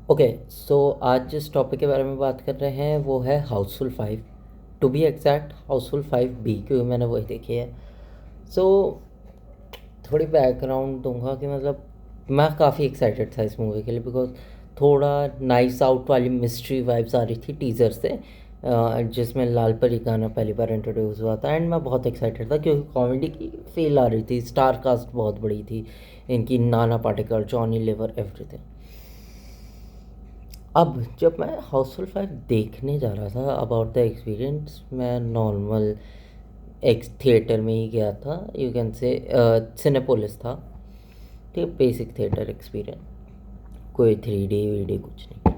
Okay, सो आज जिस topic के बारे में बात कर रहे हैं वो है Housefull 5। To be exact Housefull 5B, क्योंकि मैंने वही देखी है। सो थोड़ी बैकग्राउंड दूंगा कि मतलब मैं काफ़ी एक्साइटेड था इस मूवी के लिए, बिकॉज थोड़ा नाइस आउट वाली मिस्ट्री वाइब्स आ रही थी टीज़र से, जिसमें लाल परी गाना पहली बार इंट्रोड्यूस हुआ था। एंड मैं बहुत एक्साइटेड था क्योंकि कॉमेडी की फील आ रही थी, स्टार कास्ट बहुत बड़ी थी इनकी, Nana Patekar, Johnny liver, everything. अब जब मैं हाउसफुल 5 देखने जा रहा था, अबाउट द एक्सपीरियंस, मैं नॉर्मल एक थिएटर में ही गया था, यू कैन से सिनेपोलिस था। ठीक, बेसिक थिएटर एक्सपीरियंस, कोई 3D वीडी कुछ नहीं,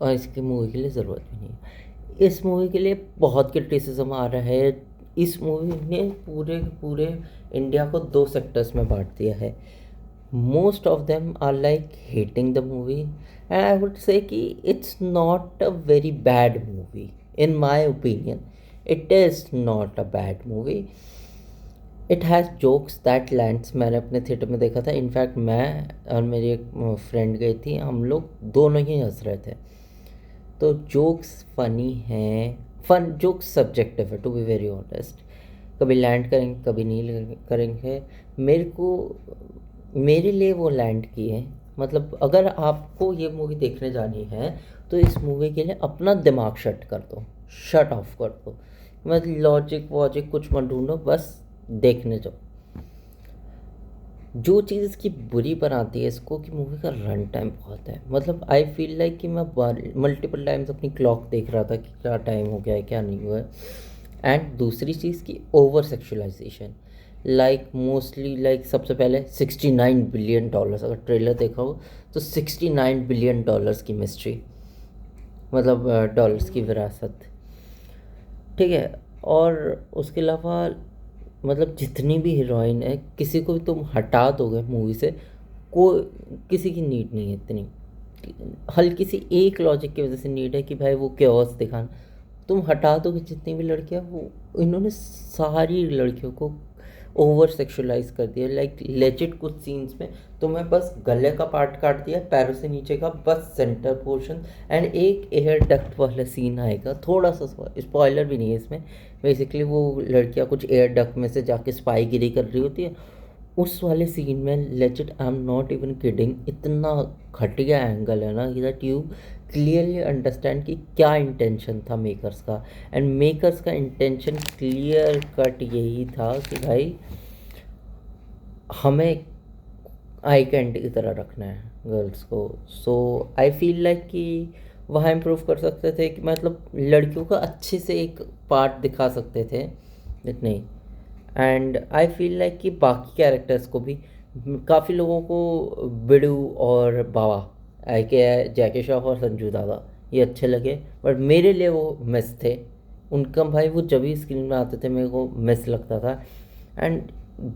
और इसकी मूवी के लिए ज़रूरत भी नहीं है। इस मूवी के लिए बहुत क्रिटिसिज्म आ रहा है। इस मूवी ने पूरे पूरे इंडिया को दो सेक्टर्स में बांट दिया है। most of them are like hating the movie, and I would say कि it's not a very bad movie. In my opinion, it is not a bad movie. It has jokes that lands. मैंने अपने theatre में देखा था, in fact मैं और मेरी एक फ्रेंड गई थी, हम लोग दोनों ही हंस रहे थे। तो जोक्स फनी हैं, फन जोक्स सब्जेक्टिव है, टू बी वेरी ऑनेस्ट। कभी लैंड करेंगे, कभी नहीं करेंगे। मेरे को मेरे लिए वो लैंड किए। मतलब अगर आपको ये मूवी देखने जानी है तो इस मूवी के लिए अपना दिमाग शट कर दो, शट ऑफ कर दो। मतलब लॉजिक वॉजिक कुछ मत ढूंढो, बस देखने जाओ। जो चीज़ इसकी बुरी बनाती है इसको कि मूवी का रन टाइम बहुत है। मतलब आई फील लाइक कि मैं मल्टीपल टाइम्स अपनी क्लॉक देख रहा था कि क्या टाइम हो गया है, क्या नहीं हुआ है। एंड दूसरी चीज़ की ओवर सेक्शुअलाइजेशन, लाइक मोस्टली, लाइक सबसे पहले $69 बिलियन, अगर ट्रेलर देखा हो तो $69 बिलियन की मिस्ट्री, मतलब डॉलर्स की विरासत। ठीक है। और उसके अलावा मतलब जितनी भी हीरोइन है, किसी को भी तुम हटा दोगे मूवी से, कोई किसी की नीड नहीं है इतनी। हल्की सी एक लॉजिक की वजह से नीड है कि भाई वो क्योस दिखाना। तुम हटा दोगे जितनी भी लड़कियां, वो इन्होंने सारी लड़कियों को ओवर सेक्सुअलाइज कर दिया, लाइक लेजिट। कुछ सीन्स में तुम्हें बस गले का पार्ट काट दिया, पैरों से नीचे का बस सेंटर पोर्शन, एंड एक एयर डक्ट वाला सीन आएगा, थोड़ा सा स्पॉइलर भी नहीं है इसमें। बेसिकली वो लड़कियां कुछ एयर डक्ट में से जाके स्पाई गिरी कर रही होती है, उस वाले सीन में legit, I am not even kidding, इतना घटिया एंगल है ना, दैट यू क्लियरली अंडरस्टैंड कि क्या इंटेंशन था मेकर्स का। एंड मेकर्स का इंटेंशन क्लियर कट यही था कि भाई हमें आई कैंडी की तरह रखना है गर्ल्स को। सो आई फील लाइक कि वहाँ इम्प्रूव कर सकते थे, कि मतलब लड़कियों का अच्छे से एक पार्ट दिखा सकते थे, इतने ही। एंड आई फील लाइक कि बाकी कैरेक्टर्स को भी, काफ़ी लोगों को बिडू और बाबा, आई के जैकी श्रॉफ और संजू दादा, ये अच्छे लगे, बट मेरे लिए वो मिस थे। उनका भाई वो जब भी स्क्रीन में आते थे मेरे को मिस लगता था। एंड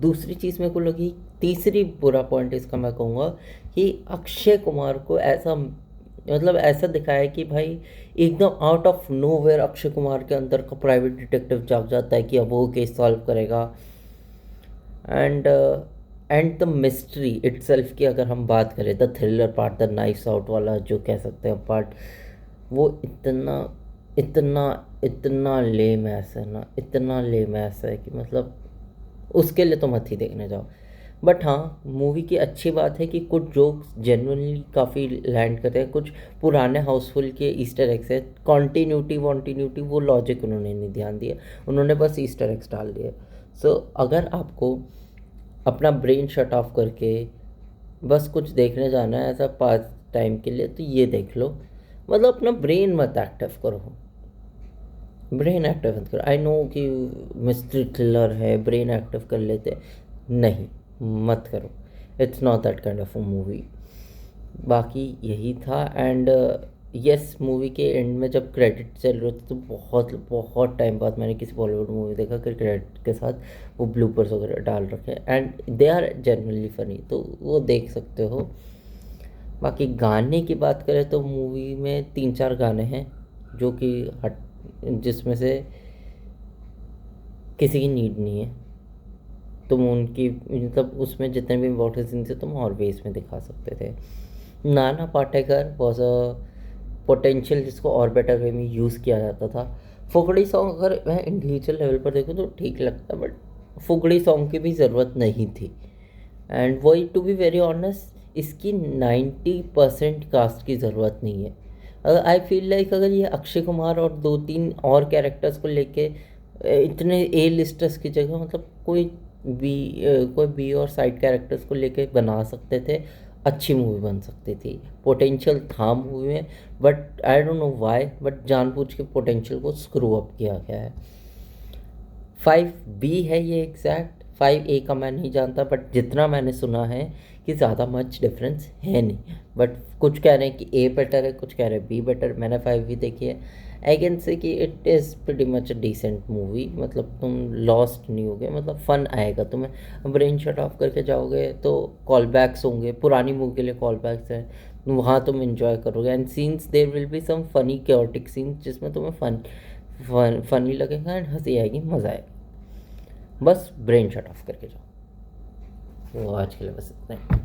दूसरी चीज़ मेरे को लगी, तीसरी बुरा पॉइंट इसका मैं कहूँगा, कि अक्षय कुमार को ऐसा, मतलब ऐसा दिखाया कि भाई एकदम out of nowhere Akshay Kumar के अंदर का प्राइवेट डिटेक्टिव जाग जाता है कि अब वो केस सॉल्व करेगा। And and the mystery itself की अगर हम बात करें, the thriller part, the nice out वाला जो कह सकते हैं पार्ट, वो इतना इतना इतना लेम ऐसा है ना, इतना लेम ऐसा है कि मतलब उसके लिए तो मत ही देखने जाओ। बट हाँ, मूवी की अच्छी बात है कि कुछ जोक्स जेन्युइनली काफ़ी लैंड करते हैं। कुछ पुराने हाउसफुल के ईस्टर एग्स है, कॉन्टीन्यूटी वॉन्टीन्यूटी वो लॉजिक उन्होंने नहीं ध्यान दिया, उन्होंने बस ईस्टर एग्स डाल दिए। सो अगर आपको अपना ब्रेन शट ऑफ करके बस कुछ देखने जाना है ऐसा पास टाइम के लिए, तो ये देख लो। मतलब अपना ब्रेन मत एक्टिव करो, ब्रेन एक्टिव मत करो। आई नो कि मिस्ट्री थ्रिलर है, ब्रेन एक्टिव कर लेते, नहीं, मत करो। It's not that kind of a movie. बाकी यही था। एंड यस, मूवी के एंड में जब क्रेडिट चल रहे थे तो बहुत बहुत टाइम बाद मैंने किसी बॉलीवुड मूवी देखा कि क्रेडिट के साथ वो ब्लूपर्स वगैरह डाल रखे, and they are genuinely funny, तो वो देख सकते हो। बाकी गाने की बात करें तो मूवी में 3-4 गाने हैं जो कि हट, जिसमें से किसी की नीड नहीं है। तुम उनकी मतलब उसमें जितने भी इम्पोर्टेंस सीन थे तुम और वेज में दिखा सकते थे। Nana Patekar was a potential जिसको और बेटर वे में यूज़ किया जाता था। फुगड़ी सॉन्ग अगर मैं इंडिविजुअल लेवल पर देखूँ तो ठीक लगता, बट फुगड़ी सॉन्ग की भी ज़रूरत नहीं थी। एंड वही टू बी वेरी ऑनेस्ट इसकी 90% कास्ट की ज़रूरत नहीं है। अगर आई फील लाइक अगर ये अक्षय कुमार और 2-3 और कैरेक्टर्स को लेके इतने ए लिस्टर्स की जगह मतलब कोई बी और साइड कैरेक्टर्स को लेके बना सकते थे, अच्छी मूवी बन सकती थी। पोटेंशियल था मूवी में, but I don't know why, but जानबूझ के पोटेंशियल को स्क्रू अप किया गया है। 5B है ये एग्जैक्ट, 5A का मैं नहीं जानता, बट जितना मैंने सुना है कि ज़्यादा मच डिफरेंस है नहीं। बट कुछ कह रहे हैं कि A बेटर है, कुछ कह रहे हैं B बेटर। मैंने 5B देखी है। आई कैन से कि it is pretty much a decent movie. मतलब तुम लॉस्ट नहीं होगे, मतलब फ़न आएगा तुम्हें। ब्रेन शट ऑफ करके जाओगे तो कॉल बैक्स होंगे, पुरानी मूवी के लिए कॉल बैक्स हैं, वहाँ तुम इन्जॉय करोगे। And scenes there will be some funny chaotic scenes जिसमें तुम्हें फनी लगेगा एंड हंसी आएगी, मज़ा आएगा। बस ब्रेन शट ऑफ करके जाओ। तो आज के लिए बस इतना ही।